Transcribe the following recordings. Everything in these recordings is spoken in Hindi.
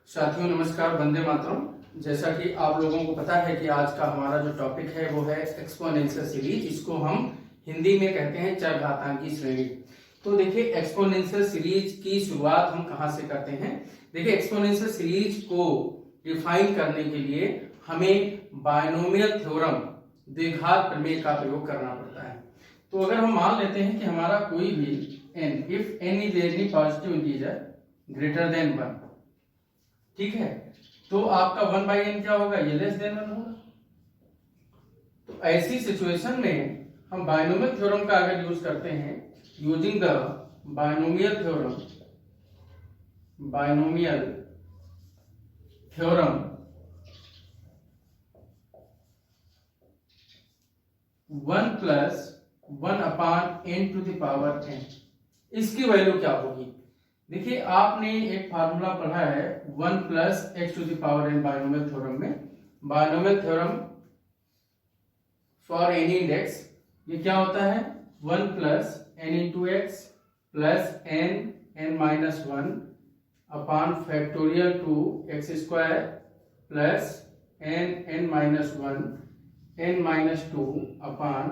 साथियों नमस्कार, वंदे मातरम। जैसा कि आप लोगों को पता है कि आज का हमारा जो टॉपिक है वो है एक्सपोनेंशियल सीरीज। इसको हम हिंदी में कहते हैं चरघातांकी श्रेणी। तो देखिए एक्सपोनेंशियल सीरीज की शुरुआत हम कहाँ से करते हैं। देखिए एक्सपोनेंशियल सीरीज को डिफाइन करने के लिए हमें बायनोमियल थ्योरम द्विघात प्रमेय का प्रयोग करना पड़ता है। तो अगर हम मान लेते हैं कि हमारा कोई भी n, if n is any positive integer greater than 1, ठीक है, तो आपका 1/n क्या होगा, ये लेस देन 1 होगा। तो ऐसी सिचुएशन में हम बायनोमियल थ्योरम का अगर यूज करते हैं, using the binomial theorem 1 + 1/n⁴ इसकी वैल्यू क्या होगी। देखिए आपने एक फार्मूला पढ़ा है 1 + x⁴n बायनोमियल थ्योरम में। Binomial theorem for any index ये क्या होता है, 1 + n×x + n(n−1) upon factorial 2x² + n(n−1) n-2 upon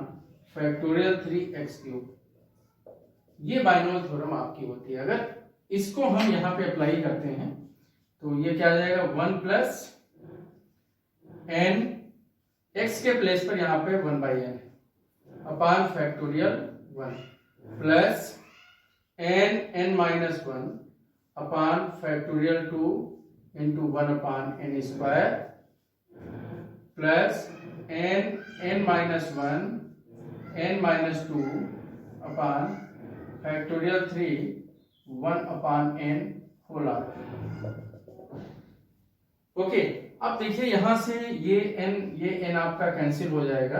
factorial 3x³। ये बायनोमियल थ्योरम आपकी होती है। अगर इसको हम यहाँ पे अप्लाई करते हैं तो ये क्या आ जाएगा, 1 + n, x के प्लेस पर यहाँ पे 1/n upon factorial 1 plus n(n−1) upon factorial 2 × 1/n² plus n(n−1) n-2 upon factorial 3 1/n whole hour. Okay, अब देखिए यहां से ये n आपका कैंसिल हो जाएगा।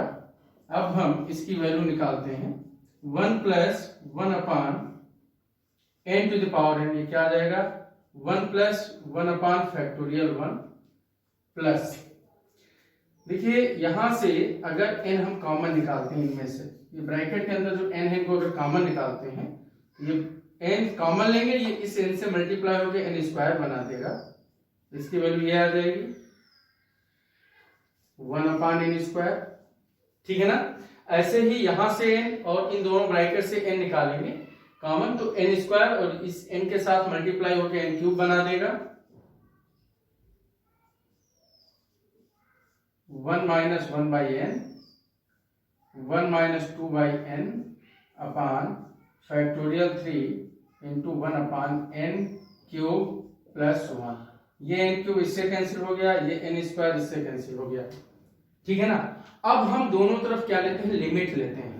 अब हम इसकी वैल्यू निकालते हैं, 1 + 1/n⁴n, ये क्या आ जाएगा, 1 + 1 फैक्टोरियल 1 प्लस, देखिए यहां से अगर n हम कॉमन निकालते हैं, इनमें से ये ब्रैकेट के अंदर जो n है इनको अगर कॉमन निकालते हैं, ये n कॉमन लेंगे, ये इस n से मल्टीप्लाई होकर n² बना देगा। इसकी वैल्यू ये आ जाएगी 1/n², ठीक है ना। ऐसे ही यहां से n और इन दोनों ब्रैकेट से n निकालेंगे कॉमन, तो n² और इस n के साथ मल्टीप्लाई होकर n³ बना देगा। 1 - 1/n 1 - 2/n upon factorial 3 × 1/n³ + 1। ये n³ इससे कैंसिल हो गया, ये n² इससे कैंसिल हो गया, ठीक है ना। अब हम दोनों तरफ क्या लेते हैं, लिमिट लेते हैं।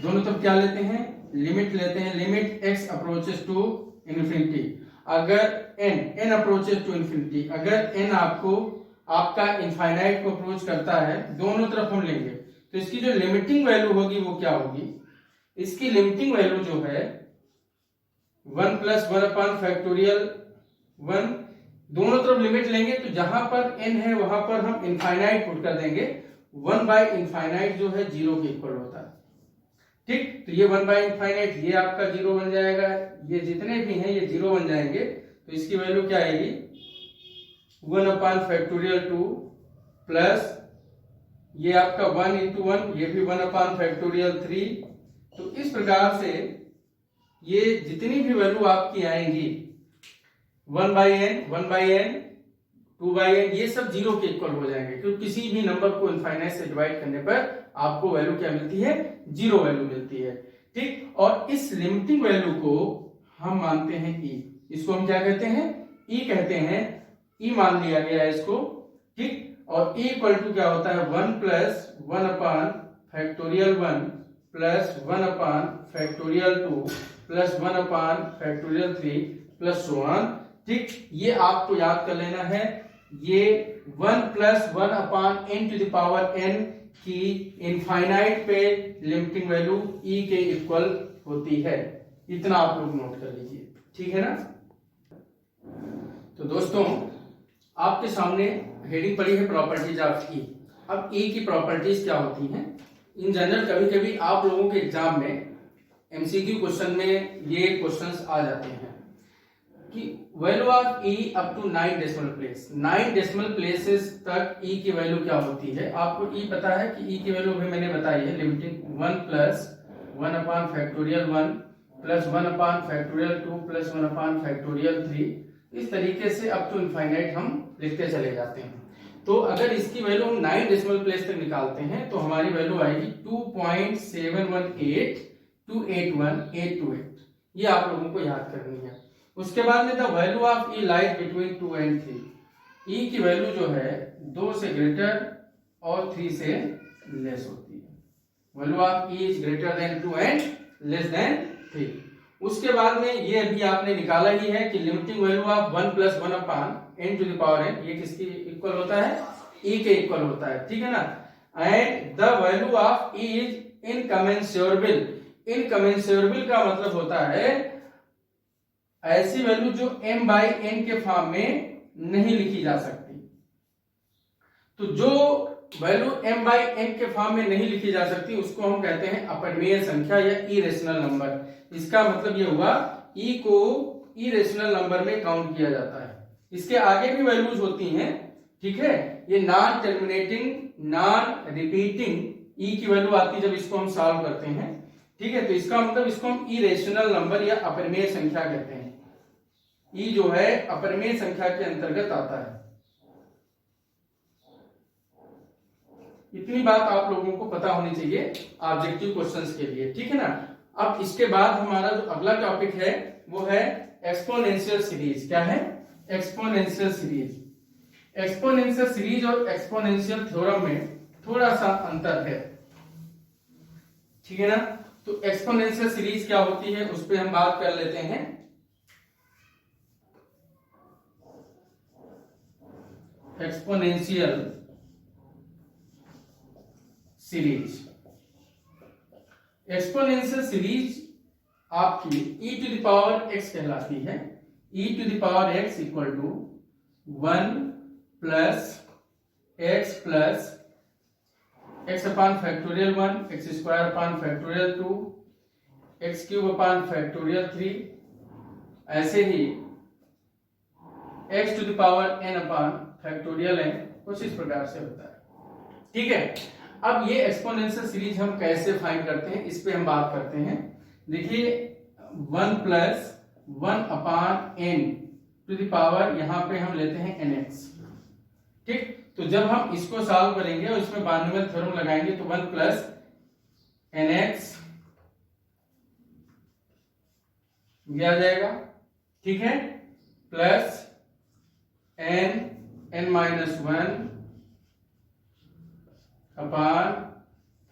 दोनों तरफ क्या लेते हैं, लिमिट लेते हैं। Limit x approaches to infinity, अगर n अप्रोचेस टू इन्फिनिटी, अगर n आपका इनफाइनाइट को अप्रोच करता है, दोनों तरफ हम लेंगे तो इसकी जो लिमिटिंग वैल्यू होगी वो क्या होगी। इसकी लिमिटिंग वैल्यू जो है 1 + 1 फैक्टोरियल 1, दोनों तरफ लिमिट लेंगे तो जहां पर n है वहां पर हम इनफाइनाइट पुट कर देंगे। 1/∞ जो है 0 के इक्वल होता है, ठीक। तो ये 1/∞ ये आपका 0 बन जाएगा, ये जितने भी हैं ये 0 बन जाएंगे। तो इसकी वैल्यू क्या आएगी, 1 फैक्टोरियल 2 प्लस ये आपका 1 × 1, ये भी 1 फैक्टोरियल 3। तो इस प्रकार से ये जितनी भी वैल्यू आपकी आएंगी 1/n 2/n, ये सब 0 के इक्वल हो जाएंगे, क्योंकि किसी भी नंबर को इनफाइनाइट से डिवाइड करने पर आपको वैल्यू क्या मिलती है, 0 वैल्यू मिलती है, ठीक। और इस लिमिटिंग वैल्यू को हम मानते हैं e। इसको हम क्या कहते हैं, e कहते हैं। e मान लिया गया है इसको, ठीक। और e = क्या होता है, 1 + 1 factorial 1 plus 1 factorial 2 plus 1 factorial 3 plus so on, ठीक। ये आपको याद कर लेना है। ये 1 + 1/n⁴n की इनफाइनाइट पे लिमिटिंग वैल्यू e के इक्वल होती है। इतना आप लोग नोट कर लीजिए, ठीक है ना। तो दोस्तों आपके सामने हेडिंग पड़ी है प्रॉपर्टीज ऑफ e। अब e की प्रॉपर्टीज क्या होती हैं। इन जनरल कभी कभी आप लोगों के एग्जाम में MCQ क्वेश्चन में ये क्वेश्चंस आ जाते हैं कि value of e up to 9 decimal place, 9 decimal places तक ई की वैल्यू क्या होती है। आपको ई पता है कि ई की वैल्यू भी मैंने बताई है, limiting 1 plus 1 upon factorial 1 plus 1 upon factorial 2 plus 1 upon factorial 3, इस तरीके से अप टू इनफाइनाइट हम लिखते चले जाते हैं। तो अगर इसकी वैल्यू हम 9 डेसिमल प्लेस तक निकालते हैं तो हमारी वैल्यू आएगी 2.7182812828। ये आप लोगों को याद करनी है। उसके बाद में the value of E lies between 2 and 3, ई की वैल्यू जो है 2 से ग्रेटर और 3 से लेस होती है। Value of E is greater than 2 and less than 3। उसके बाद में ये अभी आपने निकाला ही है कि limiting value of 1 plus 1 upon n to the power n, ये किसकी इक्वल होता है, e के इक्वल होता है, ठीक है ना। And the value of e is इनकमेंसुरेबल। इनकमेंसुरेबल का मतलब होता है ऐसी वैल्यू जो m बाई n के फॉर्म में नहीं लिखी जा सकती। तो जो वैल्यू m बाई n के फॉर्म में नहीं लिखी जा सकती उसको हम कहते हैं अपरिमेय संख्या या इरेशनल नंबर। इसका मतलब ये हुआ e को इरेशनल नंबर में काउंट किया जाता है। इसके आगे भी वैल्यूज होती हैं, ठीक है। ये non terminating non repeating e की वैल्यू आती है जब इसको हम सॉल्व करते हैं, ठीक है। तो इसका मतलब इसको हम इरेशनल नंबर या अपरिमेय संख्या कहते हैं। ई जो है अपरिमेय संख्या के अंतर्गत आता है। इतनी बात आप लोगों को पता होनी चाहिए ऑब्जेक्टिव क्वेश्चंस के लिए, ठीक है ना। अब इसके बाद हमारा जो अगला टॉपिक है वो है एक्सपोनेंशियल सीरीज। क्या है, एक्सपोनेंशियल सीरीज। एक्सपोनेंशियल सीरीज और एक्सपोनेंशियल थ्योरम में थोड़ा सा अंतर है, ठीक है ना। तो एक्सपोनेंशियल सीरीज क्या होती है उस पर हम बात कर लेते हैं। एक्सपोनेंशियल सीरीज, एक्सपोनेंशियल सीरीज आपकी e to the power x कहलाती है। e to the power x equal to 1 plus x upon factorial 1, x square upon factorial 2, x cube upon factorial 3, ऐसे ही x to the power n upon factorial n, कुछ इस प्रकार से होता है, ठीक है। अब ये एक्सपोनेंशियल सीरीज हम कैसे फाइंड करते हैं इस पे हम बात करते हैं। देखिए 1 plus 1 upon n to the power, यहां पे हम लेते हैं nx, ठीक। तो जब हम इसको सॉल्व करेंगे और इसमें बाइनोमियल थ्योरम लगाएंगे तो 1 प्लस nx ये आ जाएगा, ठीक है, plus n minus 1 upon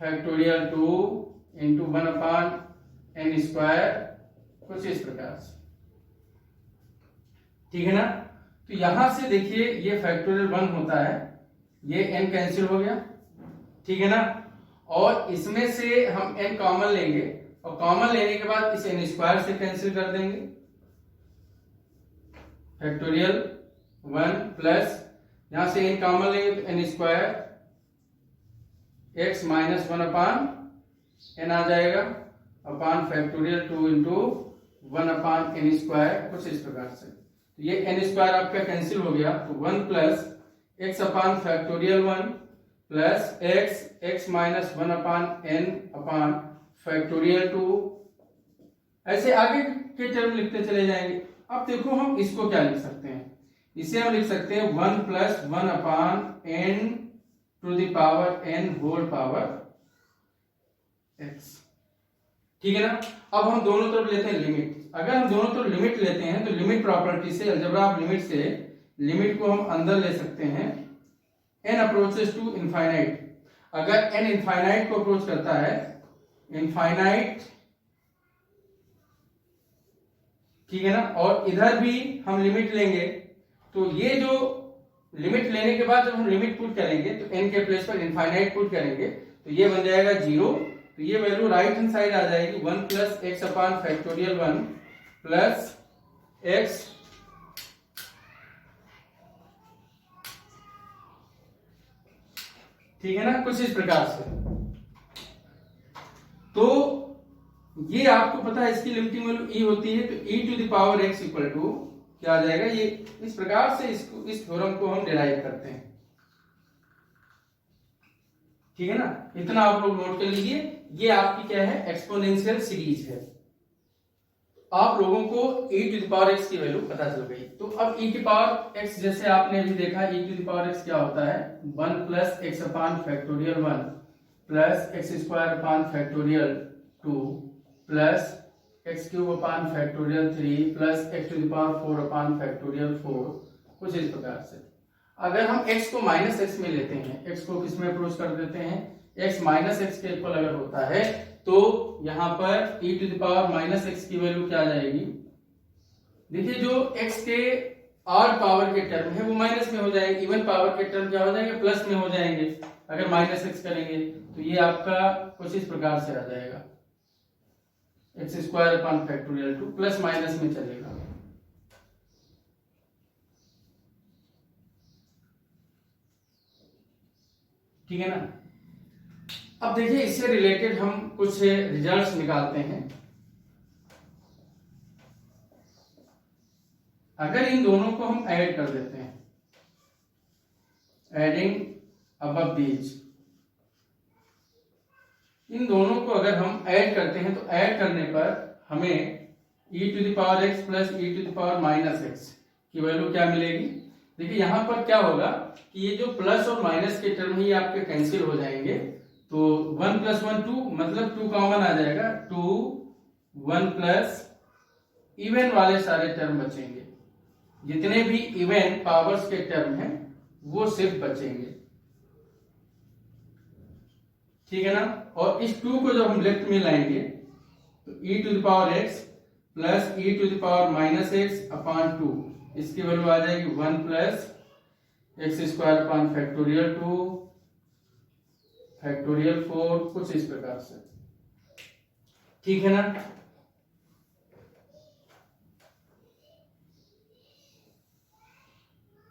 factorial 2 into 1 upon n square, कुछ इस प्रकार से, ठीक है ना। तो यहां से देखिए ये फैक्टोरियल 1 होता है, ये n कैंसिल हो गया, ठीक है ना। और इसमें से हम n कॉमन लेंगे और कॉमन लेने के बाद इस n स्क्वायर से कैंसिल कर देंगे। फैक्टोरियल 1 प्लस यहां से n कॉमन लेंगे तो n square x minus 1 upon n आ जाएगा अपान factorial 2 into 1 upon n square, कुछ इस प्रकार से। तो ये n स्क्वायर आपका कैंसिल हो गया, तो 1 plus x upon factorial 1 plus x minus 1 upon n upon factorial 2, ऐसे आगे के टर्म लिखते चले जाएंगे। अब देखो हम इसको क्या लिख सकते हैं, इसे हम लिख सकते हैं 1 plus 1 upon n to the power n whole power x, ठीक है ना। अब हम दोनों तरफ लेते हैं लिमिट। अगर हम दोनों तरफ लिमिट लेते हैं तो लिमिट प्रॉपर्टी से, अलजेब्रा ऑफ लिमिट से लिमिट को हम अंदर ले सकते हैं। n अप्रोचेस टू इनफाइनाइट, अगर n इनफाइनाइट को अप्रोच करता है, इनफाइनाइट, ठीक है ना, और इधर भी हम लिमिट लेंगे तो ये जो लिमिट लेने के बाद जब हम लिमिट पुट करेंगे तो n के प्लेस पर इनफाइनाइट पुट करेंगे तो ये बन जाएगा 0। तो ये वैल्यू राइट हैंड साइड आ जाएगी 1 plus x upon factorial 1 plus x ठीक है ना, कुछ इस प्रकार से। तो ये आपको पता है इसकी लिमिटिंग वैल्यू e होती है, तो e to the power x equal to क्या आ जाएगा, ये इस प्रकार से इस थ्योरम को हम डिराइव करते हैं। ठीक है ना, इतना आप लोग नोट कर लीजिए। ये आपकी क्या है, एक्सपोनेंशियल सीरीज है। आप लोगों को e to the power x की वैल्यू पता चल गई। तो अब e की पावर x जैसे आपने अभी देखा, e to the power x क्या होता है, 1 plus x upon factorial 1 plus x square upon factorial 2 plus x cube upon factorial 3 plus x to the power 4 upon factorial 4, कुछ इस प्रकार से। अगर हम x को माइनस एक्स में लेते हैं, x को किस में अप्रोच कर देते हैं, x माइनस एक्स के इक्वल अगर होता है तो यहां पर e to the power minus x की वैल्यू क्या आ जाएगी, देखिए जो x के आर पावर के टर्म है वो माइनस में हो जाएंगे, इवन पावर के टर्म क्या हो जाएंगे, प्लस में हो जाएंगे। अगर माइनस एक्स करेंगे तो ये आपका कुछ इस प्रकार से आ जाएगा, x square upon factorial 2 plus minus में चलेगा। ठीक है ना। अब देखिए इससे रिलेटेड हम कुछ रिजल्ट्स निकालते हैं। अगर इन दोनों को हम ऐड कर देते हैं, एडिंग अबव दीज, इन दोनों को अगर हम ऐड करते हैं तो ऐड करने पर हमें e to the power x plus e to the power minus x की वैल्यू क्या मिलेगी। देखिए यहां पर क्या होगा कि ये जो प्लस और माइनस के टर्म ही आपके कैंसिल हो जाएंगे, तो 1 प्लस 1 2, मतलब 2 कॉमन आ जाएगा, 2 1 प्लस इवन वाले सारे टर्म बचेंगे, जितने भी इवन पावर्स के टर्म हैं वो सिर्फ बचेंगे। ठीक है ना। और इस 2 को जब हम लेफ्ट में लाएंगे तो e to the power x plus e to the power minus x upon 2, इसकी वैल्यू आ जाएगी 1 plus x square upon factorial 2 factorial 4, कुछ इस प्रकार से। ठीक है ना।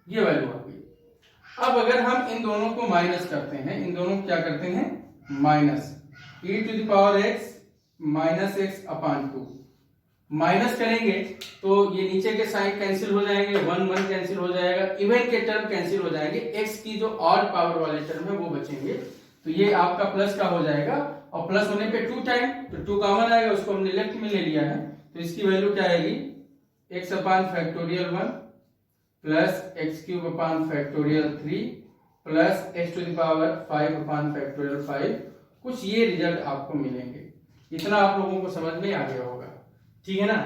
ये वैल्यू आ गई। अब अगर हम इन दोनों को माइनस करते हैं, इन दोनों को क्या करते हैं, minus e to the power x minus x upon 2, minus करेंगे तो ये नीचे के साइन कैंसिल हो जाएंगे, 1 1 कैंसिल हो जाएगा, इवन के टर्म कैंसिल हो जाएंगे, x की जो ऑड पावर वाले टर्म है वो बचेंगे। तो ये आपका प्लस का हो जाएगा, और प्लस होने पे 2 टाइम, तो 2 कॉमन आएगा, उसको हमने लेफ्ट में ले लिया है, तो इसकी वैल्यू क्या आएगी, x upon factorial 1 plus x cube upon factorial 3 plus x to the power 5 upon factorial 5, कुछ ये रिजल्ट आपको मिलेंगे। इतना आप लोगों को समझ में आ गया होगा। ठीक है ना,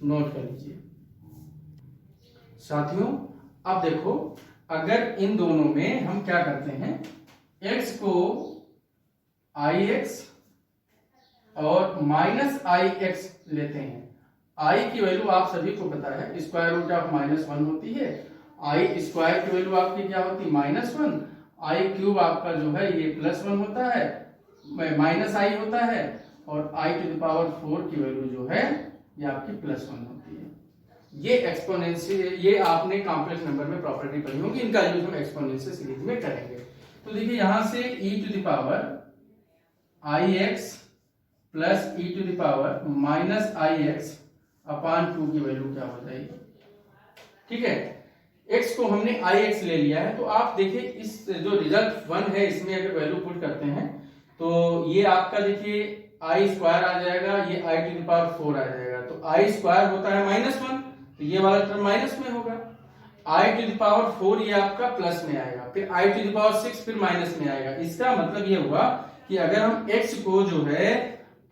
नोट कर लीजिए साथियों। अब देखो, अगर इन दोनों में हम क्या करते हैं, x को ix और माइनस ix लेते हैं। i की वैल्यू आप सभी को पता है, स्क्वायर रूट ऑफ -1 होती है। i स्क्वायर की वैल्यू आपकी क्या होती है, -1। i क्यूब आपका जो है ये +1 होता है, -i होता है, और i टू द पावर 4 की वैल्यू जो है ये आपकी +1 होती है। ये एक्सपोनेंशियल, ये आपने कॉम्प्लेक्स नंबर में प्रॉपर्टी पढ़ी होगी, इनका यूज हम एक्सपोनेंशियल सीरीज में करेंगे। तो देखिए यहां से e to the power ix plus e to the power minus ix upon 2 की वैल्यू क्या हो जाएगी। ठीक है, x को हमने ix ले लिया है, तो आप देखिए इस जो रिजल्ट 1 है इसमें अगर वैल्यू पुट करते हैं तो ये आपका देखिए i स्क्वायर आ जाएगा, ये i टू द पावर 4 आ जाएगा, तो i स्क्वायर होता है -1, तो ये वाला टर्म माइनस में होगा, i टू द पावर 4 ये आपका प्लस में आएगा, फिर i टू द पावर 6 फिर माइनस में आएगा। इसका मतलब ये हुआ कि अगर हम x को जो है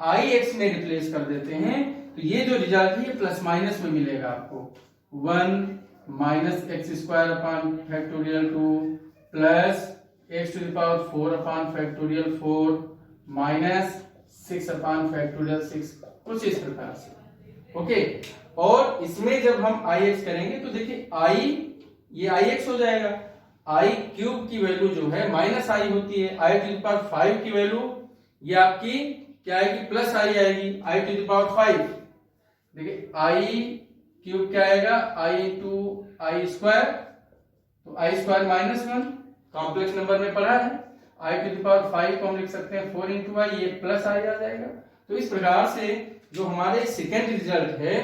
ix में रिप्लेस कर देते हैं तो ये जो रिजल्ट है ये प्लस माइनस में मिलेगा आपको, 1 minus x square upon factorial 2 plus x to the power 4 upon factorial 4 minus 6 upon factorial 6, कुछ इस प्रकार से। ओके, और इसमें जब हम ix करेंगे तो देखिए i ये ix हो जाएगा, i क्यूब की वैल्यू जो है -i होती है, i टू द पावर 5 की वैल्यू ये आपकी क्या आएगी, +i आएगी, i टू द पावर 5। देखिए i क्यूब क्या आएगा, i टू i स्क्वायर, तो i स्क्वायर -1 कॉम्प्लेक्स नंबर में पढ़ा है, i टू द पावर 5 को हम लिख सकते हैं 4 इंटू i, ये +i आ जाएगा। तो इस प्रकार से जो हमारे सेकेंड रिजल्ट है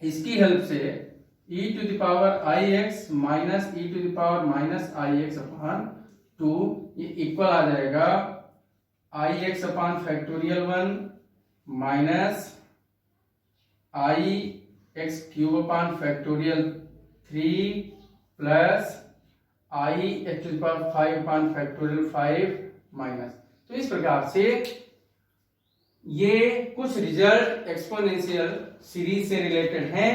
इसकी हेल्प से e to the power i x minus e to the power minus i x upon 2, ये इक्वल आ जाएगा i x upon factorial 1 minus i x cube upon factorial 3 plus i x to the power 5 upon factorial 5 minus. तो इस प्रकार से ये कुछ रिजल्ट एक्सपोनेंशियल सीरीज से रिलेटेड हैं।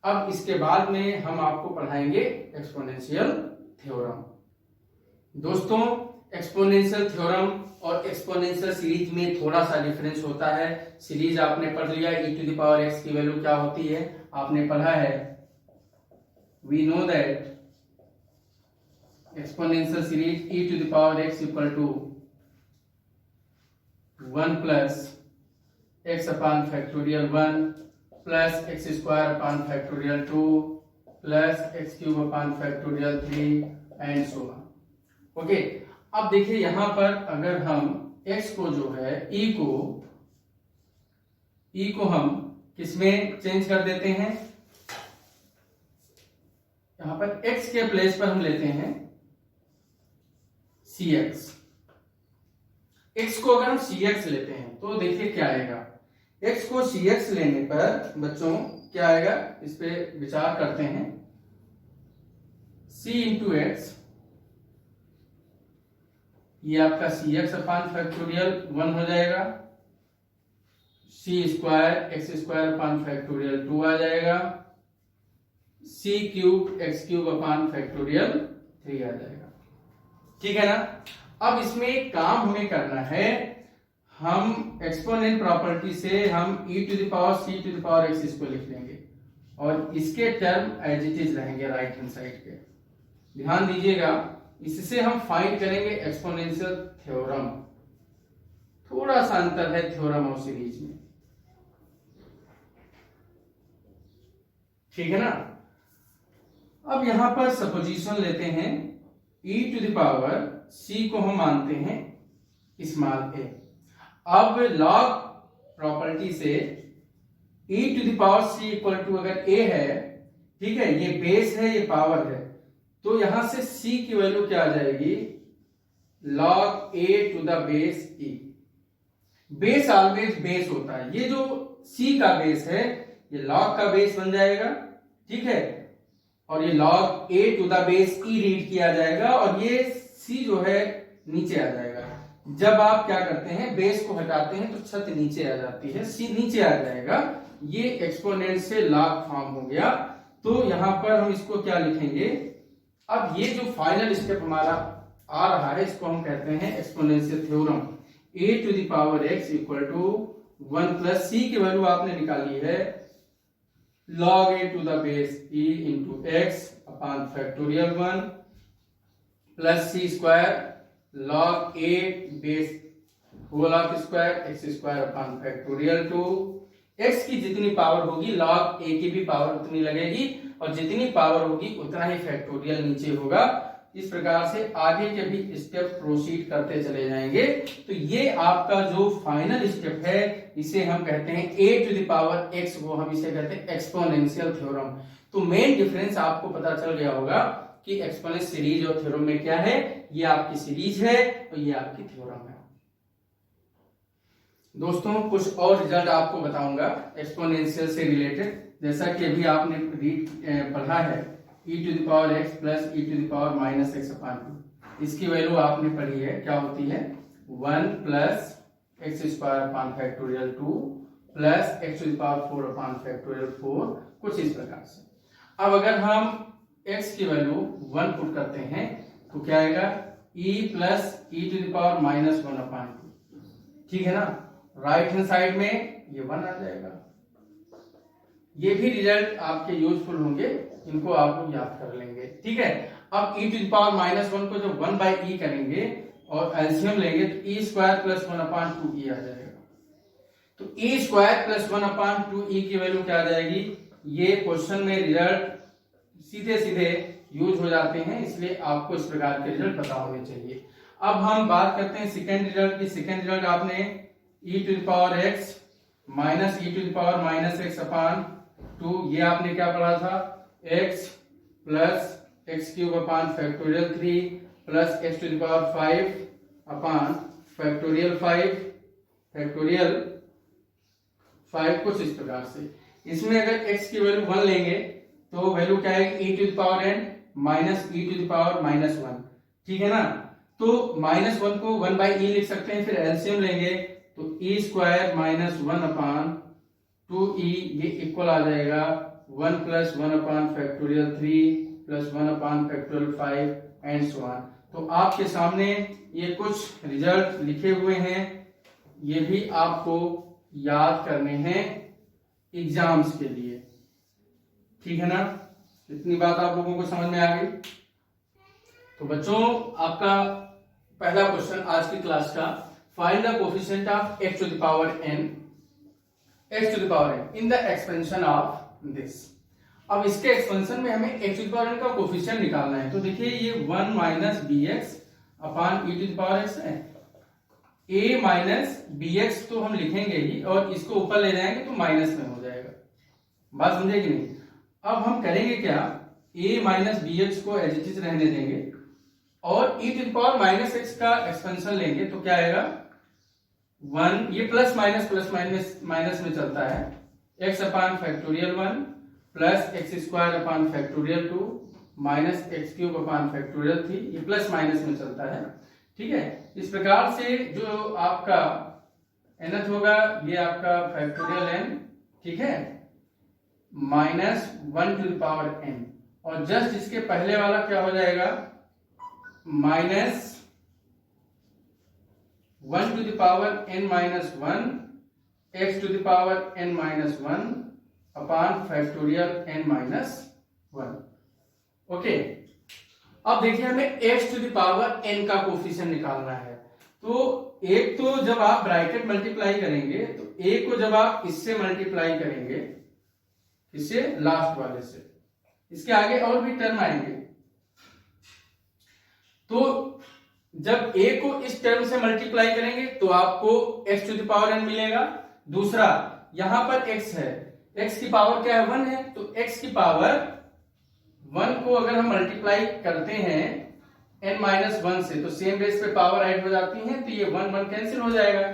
अब इसके बाद में हम आपको पढ़ाएंगे एक्सपोनेंशियल थ्योरम। दोस्तों, एक्सपोनेंशियल थ्योरम और एक्सपोनेंशियल सीरीज में थोड़ा सा डिफरेंस होता है। सीरीज आपने पढ़ लिया, e to the power x की वैल्यू क्या होती है आपने पढ़ा है। We know that exponential series e to the power x equal to 1 plus x upon factorial 1 plus x square upon factorial 2 plus x cube upon factorial 3 and so on. Okay, अब देखिए यहां पर अगर हम x को जो है e को हम किसमें चेंज कर देते हैं, यहां पर x के प्लेस पर हम लेते हैं cx। x को अगर हम cx लेते हैं तो देखिए क्या आएगा। x को cx लेने पर बच्चों क्या आएगा, इस पे विचार करते हैं। c इंटू एक्स, ये आपका cx अपॉन फैक्टोरियल 1 हो जाएगा। c square x square upon factorial 2 आ जाएगा। c cube x cube upon factorial 3 आ जाएगा। ठीक है ना। अब इसमें एक काम हमें करना है, हम एक्सपोनेंट प्रॉपर्टी से हम e to the power c to the power x इसको लिख लेंगे और इसके टर्म एज इट इज रहेंगे राइट हैंड साइड पे। ध्यान दीजिएगा, इससे हम फाइंड करेंगे एक्सपोनेंशियल थ्योरम। थोड़ा सा अंतर है थ्योरम और सीरीज में, ठीक है ना। अब यहां पर सपोजिशन लेते हैं, e to the power c को हम मानते हैं स्मॉल a। अब लॉग प्रॉपर्टी से e to the power c equal to अगर a है, ठीक है, ये बेस है ये पावर है, तो यहां से c की वैल्यू क्या आ जाएगी, log a to the base e। Base always base होता है, ये जो c का बेस है ये लॉग का बेस बन जाएगा, ठीक है, और ये log a to the base e read किया जाएगा और ये c जो है नीचे आ जाएगा। जब आप क्या करते हैं, बेस को हटाते हैं तो छत नीचे आ जाती है, c नीचे आ जाएगा। ये एक्सपोनेंट से लॉग फॉर्म हो गया। तो यहां पर हम इसको क्या लिखेंगे, अब ये जो फाइनल स्टेप हमारा आ रहा है इसको हम कहते हैं exponential theorem. a to the power x equal to 1 plus c की वैल्यू आपने निकाली है log a to the base e into x upon factorial 1 plus c square log a base whole of square x square upon factorial 2। x की जितनी पावर होगी log a की भी पावर उतनी लगेगी और जितनी पावर होगी उतना ही फैक्टोरियल नीचे होगा। इस प्रकार से आगे के भी स्टेप प्रोसीड करते चले जाएंगे। तो ये आपका जो फाइनल स्टेप है इसे हम कहते हैं a to the power x, को हम इसे कहते हैं एक्सपोनेंशियल थ्योरम। तो मेन डिफरेंस आपको पता चल गया होगा कि एक्सपोनेंशियल सीरीज और थ्योरम में क्या है। ये आपकी सीरीज है और ये आपकी थ्योरम है। दोस्तों, कुछ और रिजल्ट आपको बताऊंगा एक्सपोनेंशियल से रिलेटेड, जैसा कि अभी आपने पढ़ा है e to the power x plus e to the power minus x upon 2। इसकी वैल्यू आपने पढ़ी है, क्या होती है 1 plus x square upon factorial 2 plus x to the power 4 upon factorial 4, कुछ इस प्रकार से। अब अगर हम x की वैल्यू 1 पुट करते हैं तो क्या आएगा e plus e to the power minus 1 upon 2, ठीक है ना। राइट हैंड साइड में ये 1 आ जाएगा। ये भी रिजल्ट आपके यूजफुल होंगे, इनको आप लोग याद कर लेंगे, ठीक है। अब e to the power minus 1 को जब 1 बाई e करेंगे और एलसीएम लेंगे तो e square plus 1 upon 2e आ जाएगा। तो e square plus 1 upon 2e की वैल्यू क्या आ जाएगी। ये क्वेश्चन में रिजल्ट सीधे सीधे यूज हो जाते हैं, इसलिए आपको इस प्रकार के रिजल्ट पता होने चाहिए। अब हम बात करते हैं सेकेंड रिजल्ट की। सेकेंड रिजल्ट आपने e to the power x minus e to the power minus x upon 2, ये आपने क्या पढ़ा था x plus x cube upon factorial 3 plus x to the power 5 upon factorial 5 कुछ इस प्रकार से। इसमें अगर x की वैल्यू 1 लेंगे तो वैल्यू क्या है, e to the power n minus e to the power minus 1, ठीक है ना। तो माइनस 1 को 1 बाई ई लिख सकते हैं, फिर एलसीएम लेंगे तो e स्क्वायर माइनस 1 अपान 2e, ये इक्वल आ जाएगा 1 plus 1 upon factorial 3 plus 1 upon factorial 5 and so on. तो आपके सामने ये कुछ रिजल्ट लिखे हुए हैं, ये भी आपको याद करने हैं एग्जाम्स के लिए, ठीक है ना। इतनी बात आप लोगों को समझ में आ गई। तो बच्चों आपका पहला क्वेश्चन आज की क्लास का, find the coefficient of x to the power n in the expansion of this. अब इसके एक्सपेंशन में हमें x to the power n का कोफिशिएंट निकालना है। तो देखिए ये 1 minus b x upon e to the power x है, a माइनस बी एक्स तो हम लिखेंगे ही और इसको ऊपर ले जाएंगे तो माइनस में हो जाएगा, बात समझे कि नहीं। अब हम करेंगे क्या, a माइनस बी एक्स को एज इट इज रहने देंगे और e to the power minus x का एक्सपेंशन लेंगे तो क्या आएगा 1, ये प्लस माइनस में चलता है, x upon factorial 1 plus x square upon factorial 2 minus x cube upon factorial 3, ये प्लस माइनस में चलता है, ठीक है। इस प्रकार से जो आपका nth होगा ये आपका फैक्टोरियल n, ठीक है, minus 1 to the power n, और जस्ट इसके पहले वाला क्या हो जाएगा minus 1 to the power n minus 1 x to the power n minus 1 upon factorial n minus 1। Okay, अब देखिए हमें x to the power n का कोफिशिएंट निकालना है। तो एक तो जब आप ब्रैकेट मल्टीप्लाई करेंगे तो a को जब आप इससे मल्टीप्लाई करेंगे, इससे लास्ट वाले से, इसके आगे और भी टर्म आएंगे, तो जब a को इस टर्म से मल्टीप्लाई करेंगे तो आपको x to the power n मिलेगा। दूसरा यहां पर x है, x की पावर क्या है 1 है, तो x की पावर 1 को अगर हम मल्टीप्लाई करते हैं n माइनस 1 से तो सेम बेस पे पावर ऐड हो जाती है, तो ये 1 कैंसिल हो जाएगा।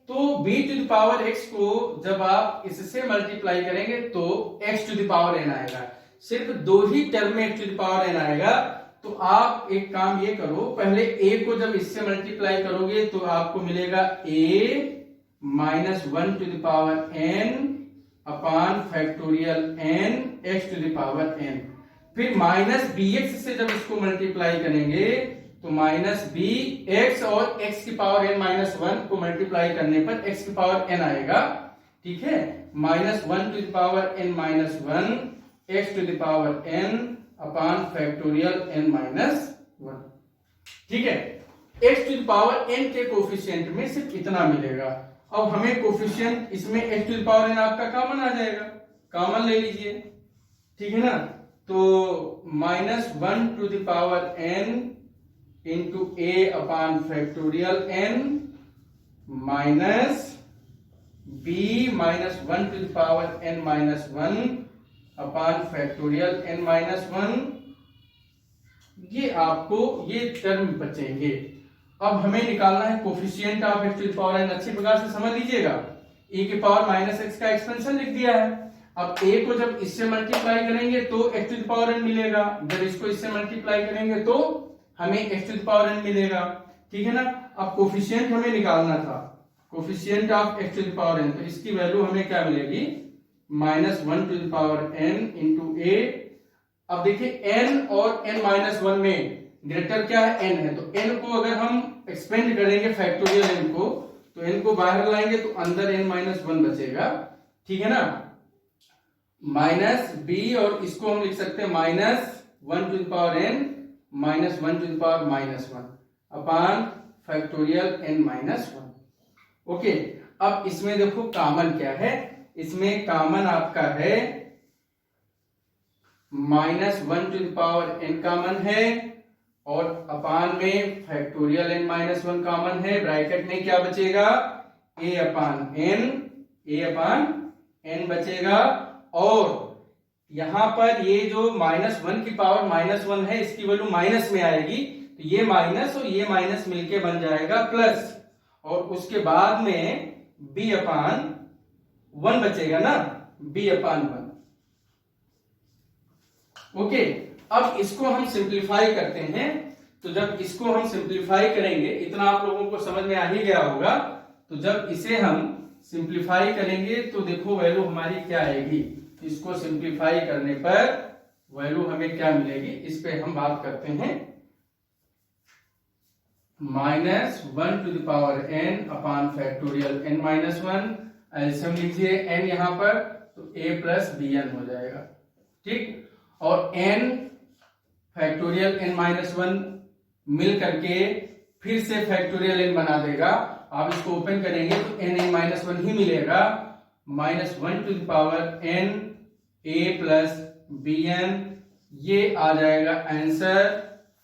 तो b to the power x को जब आप इससे मल्टीप्लाई करेंगे तो x to the power n आएगा, सिर्फ 2 ही टर्म में x to the power n आएगा। तो आप एक काम ये करो, पहले a को जब इससे मल्टीप्लाई करोगे तो आपको मिलेगा a minus 1 to the power n upon factorial n x to the power n, फिर माइनस bx से जब इसको मल्टीप्लाई करेंगे तो माइनस bx और x की पावर n माइनस 1 को मल्टीप्लाई करने पर x की पावर n आएगा, ठीक है, minus 1 to the power n minus 1 x to the power n upon factorial n minus 1, ठीक है। x to the power n के कोफिशिएंट में सिर्फ इतना मिलेगा। अब हमें कोफिशिएंट इसमें x to the power n आपका कॉमन आ जाएगा, कॉमन ले लीजिए, ठीक है ना। तो minus 1 to the power n into a upon factorial n minus b minus 1 to the power n minus 1 upon factorial n minus 1, ये आपको ये टर्म बचेंगे। अब हमें निकालना है coefficient of x to the power n, अच्छी प्रकार से समझ लीजिएगा, e की पावर माइनस x का एक्सपेंशन लिख दिया है। अब a को जब इससे मल्टीप्लाई करेंगे तो x to the power n मिलेगा, जब इसको इससे मल्टीप्लाई करेंगे तो हमें x to the power n मिलेगा, ठीक है ना। अब कोफिशिएंट हमें निकालना था, coefficient of x to the power n, तो इसकी वैल्यू हमें क्या मिलेगी minus 1 to the power n into a। अब देखिए n और n माइनस 1 में ग्रेटर क्या है n है, तो n को अगर हम एक्सपेंड करेंगे फैक्टोरियल n को तो n को बाहर लाएंगे तो अंदर n माइनस 1 बचेगा, ठीक है ना, माइनस b, और इसको हम लिख सकते हैं minus 1 to the power n minus 1 to the power minus 1 upon factorial n minus 1। Okay, अब इसमें देखो कॉमन क्या है, इसमें कॉमन आपका है minus 1 to the power n common है और अपान में फैक्टोरियल n माइनस 1 कॉमन है, ब्रैकेट में क्या बचेगा a अपान n बचेगा, और यहां पर ये जो -1 की पावर -1 है इसकी वैल्यू माइनस में आएगी, तो ये माइनस और ये माइनस मिलके बन जाएगा प्लस, और उसके बाद में b/1 बचेगा ना, b/1। ओके, अब इसको हम सिंप्लीफाई करते हैं। तो जब इसको हम सिंप्लीफाई करेंगे, इतना आप लोगों को समझ में आ ही गया होगा, तो जब इसे हम सिंप्लीफाई करेंगे तो देखो वैल्यू हमारी क्या आएगी। इसको सिंप्लीफाई करने पर वैल्यू हमें क्या मिलेगी, इस पे हम बात करते हैं। -1n upon factorial n-1, LCM लीजिए n यहां पर, तो a प्लस bn हो जाएगा, ठीक। और n फैक्टोरियल n-1 मिल करके फिर से फैक्टोरियल n बना देगा। आप इसको ओपन करेंगे तो n-1 ही मिलेगा, -1n a प्लस bn, ये आ जाएगा answer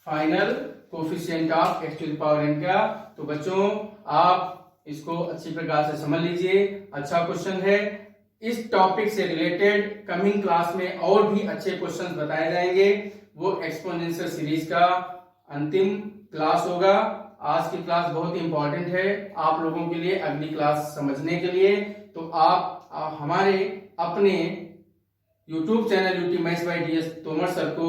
final coefficient of x⁴n का। तो बच्चों आप इसको अच्छी प्रकार से समझ लीजिए, अच्छा क्वेश्चन है। इस टॉपिक से रिलेटेड कमिंग क्लास में और भी अच्छे क्वेश्चंस बताए जाएंगे, वो एक्सपोनेंशियल सीरीज का अंतिम क्लास होगा। आज की क्लास बहुत इंपॉर्टेंट है आप लोगों के लिए, अगली क्लास समझने के लिए। तो आप हमारे अपने YouTube channel UT maths by DS Tomar sir को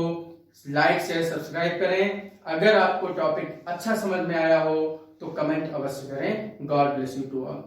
लाइक शेयर सब्सक्राइब करें। अगर आपको टॉपिक अच्छा समझ में आया हो तो कमेंट अवश्य करें। God bless you to all.